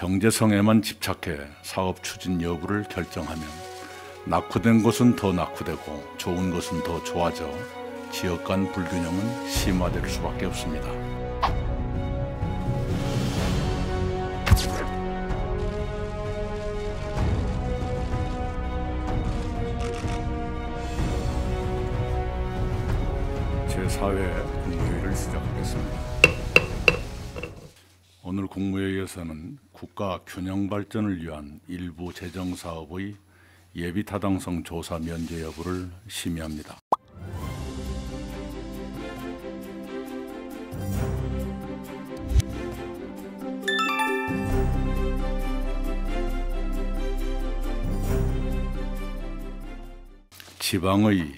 경제성에만 집착해 사업 추진 여부를 결정하면 낙후된 곳은 더 낙후되고 좋은 곳은 더 좋아져 지역 간 불균형은 심화될 수밖에 없습니다. 제4회 국무회의를 시작하겠습니다. 오늘 국무회의에서는 국가 균형 발전을 위한 일부 재정사업의 예비타당성 조사 면제 여부를 심의합니다. 지방의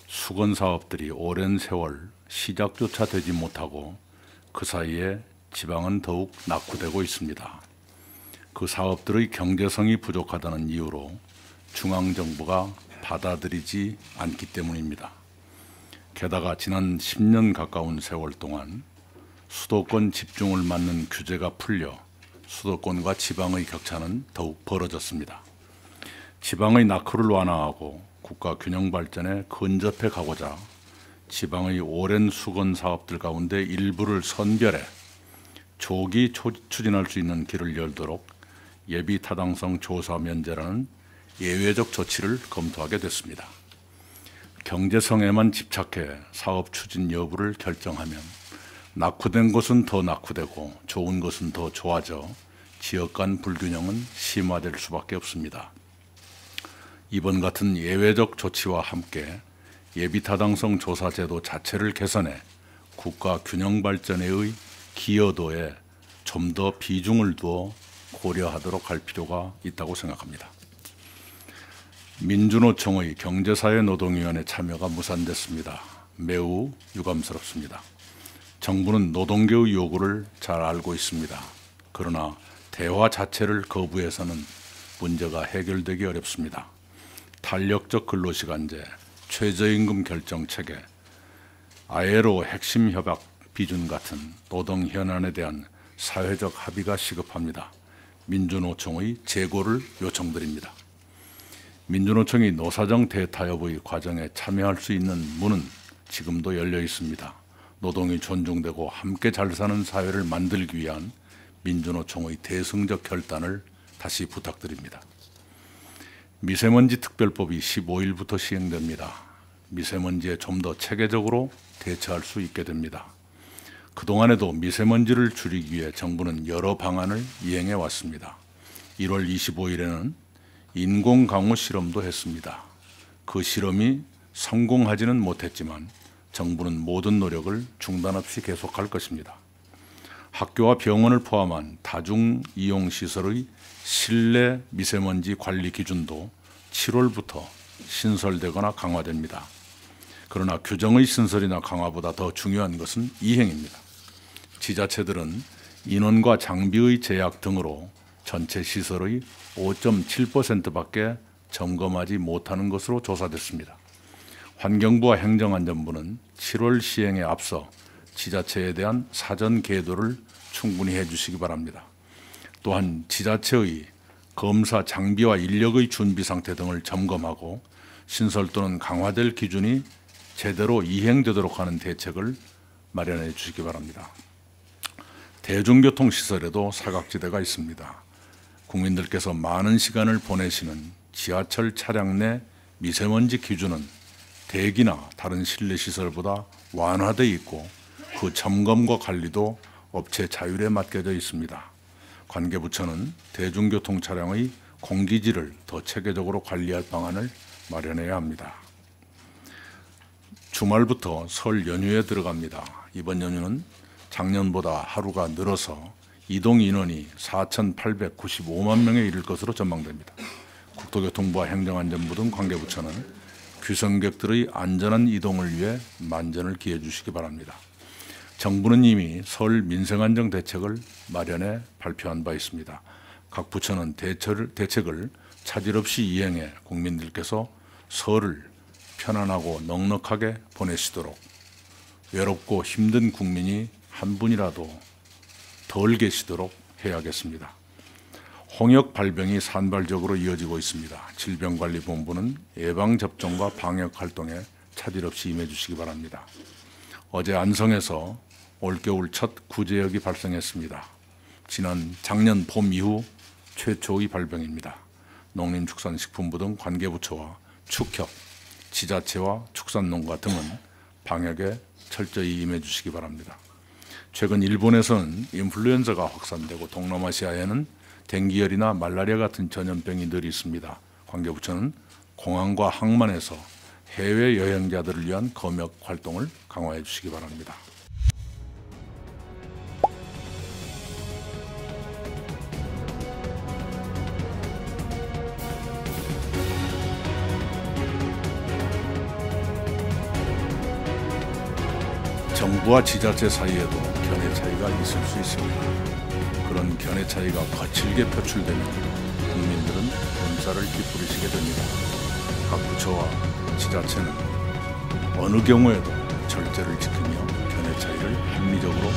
수건사업들이 오랜 세월 시작조차 되지 못하고 그 사이에 지방은 더욱 낙후되고 있습니다. 그 사업들의 경제성이 부족하다는 이유로 중앙정부가 받아들이지 않기 때문입니다. 게다가 지난 10년 가까운 세월 동안 수도권 집중을 막는 규제가 풀려 수도권과 지방의 격차는 더욱 벌어졌습니다. 지방의 낙후를 완화하고 국가 균형 발전에 근접해 가고자 지방의 오랜 수건 사업들 가운데 일부를 선별해 조기 추진할 수 있는 길을 열도록 예비 타당성 조사 면제라는 예외적 조치를 검토하게 됐습니다. 경제성에만 집착해 사업 추진 여부를 결정하면 낙후된 곳은 더 낙후되고 좋은 곳은 더 좋아져 지역 간 불균형은 심화될 수밖에 없습니다. 이번 같은 예외적 조치와 함께 예비 타당성 조사 제도 자체를 개선해 국가 균형 발전의 기여도에 좀 더 비중을 두어 고려하도록 할 필요가 있다고 생각합니다. 민주노총의 경제사회노동위원회 참여가 무산됐습니다. 매우 유감스럽습니다. 정부는 노동계의 요구를 잘 알고 있습니다. 그러나 대화 자체를 거부해서는 문제가 해결되기 어렵습니다. 탄력적 근로시간제, 최저임금 결정체계, ILO 핵심 협약 비준 같은 노동 현안에 대한 사회적 합의가 시급합니다. 민주노총의 재고를 요청드립니다. 민주노총이 노사정 대타협의 과정에 참여할 수 있는 문은 지금도 열려 있습니다. 노동이 존중되고 함께 잘 사는 사회를 만들기 위한 민주노총의 대승적 결단을 다시 부탁드립니다. 미세먼지 특별법이 15일부터 시행됩니다. 미세먼지에 좀 더 체계적으로 대처할 수 있게 됩니다. 그동안에도 미세먼지를 줄이기 위해 정부는 여러 방안을 이행해 왔습니다. 1월 25일에는 인공강우 실험도 했습니다. 그 실험이 성공하지는 못했지만 정부는 모든 노력을 중단 없이 계속할 것입니다. 학교와 병원을 포함한 다중이용시설의 실내 미세먼지 관리 기준도 7월부터 신설되거나 강화됩니다. 그러나 규정의 신설이나 강화보다 더 중요한 것은 이행입니다. 지자체들은 인원과 장비의 제약 등으로 전체 시설의 5.7%밖에 점검하지 못하는 것으로 조사됐습니다. 환경부와 행정안전부는 7월 시행에 앞서 지자체에 대한 사전 계도를 충분히 해주시기 바랍니다. 또한 지자체의 검사 장비와 인력의 준비 상태 등을 점검하고 신설 또는 강화될 기준이 제대로 이행되도록 하는 대책을 마련해 주시기 바랍니다. 대중교통시설에도 사각지대가 있습니다. 국민들께서 많은 시간을 보내시는 지하철 차량 내 미세먼지 기준은 대기나 다른 실내시설보다 완화되어 있고 그 점검과 관리도 업체 자율에 맡겨져 있습니다. 관계부처는 대중교통 차량의 공기질을 더 체계적으로 관리할 방안을 마련해야 합니다. 주말부터 설 연휴에 들어갑니다. 이번 연휴는 작년보다 하루가 늘어서 이동 인원이 4,895만 명에 이를 것으로 전망됩니다. 국토교통부와 행정안전부 등 관계부처는 귀성객들의 안전한 이동을 위해 만전을 기해 주시기 바랍니다. 정부는 이미 설 민생안정 대책을 마련해 발표한 바 있습니다. 각 부처는 대책을 차질 없이 이행해 국민들께서 설을 편안하고 넉넉하게 보내시도록 외롭고 힘든 국민이 한 분이라도 덜 계시도록 해야겠습니다. 홍역 발병이 산발적으로 이어지고 있습니다. 질병관리본부는 예방접종과 방역활동에 차질 없이 임해 주시기 바랍니다. 어제 안성에서 올겨울 첫 구제역이 발생했습니다. 작년 봄 이후 최초의 발병입니다. 농림축산식품부 등 관계부처와 축협, 지자체와 축산농가 등은 방역에 철저히 임해 주시기 바랍니다. 최근 일본에서는 인플루엔자가 확산되고 동남아시아에는 댕기열이나 말라리아 같은 전염병이 늘 있습니다. 관계부처는 공항과 항만에서 해외 여행자들을 위한 검역 활동을 강화해 주시기 바랍니다. 정부와 지자체 사이에도 견해 차이가 있을 수 있습니다. 그런 견해 차이가 거칠게 표출되면 국민들은 눈살을 찌푸리시게 됩니다. 각 부처와 지자체는 어느 경우에도 절제를 지키며 견해 차이를 합리적으로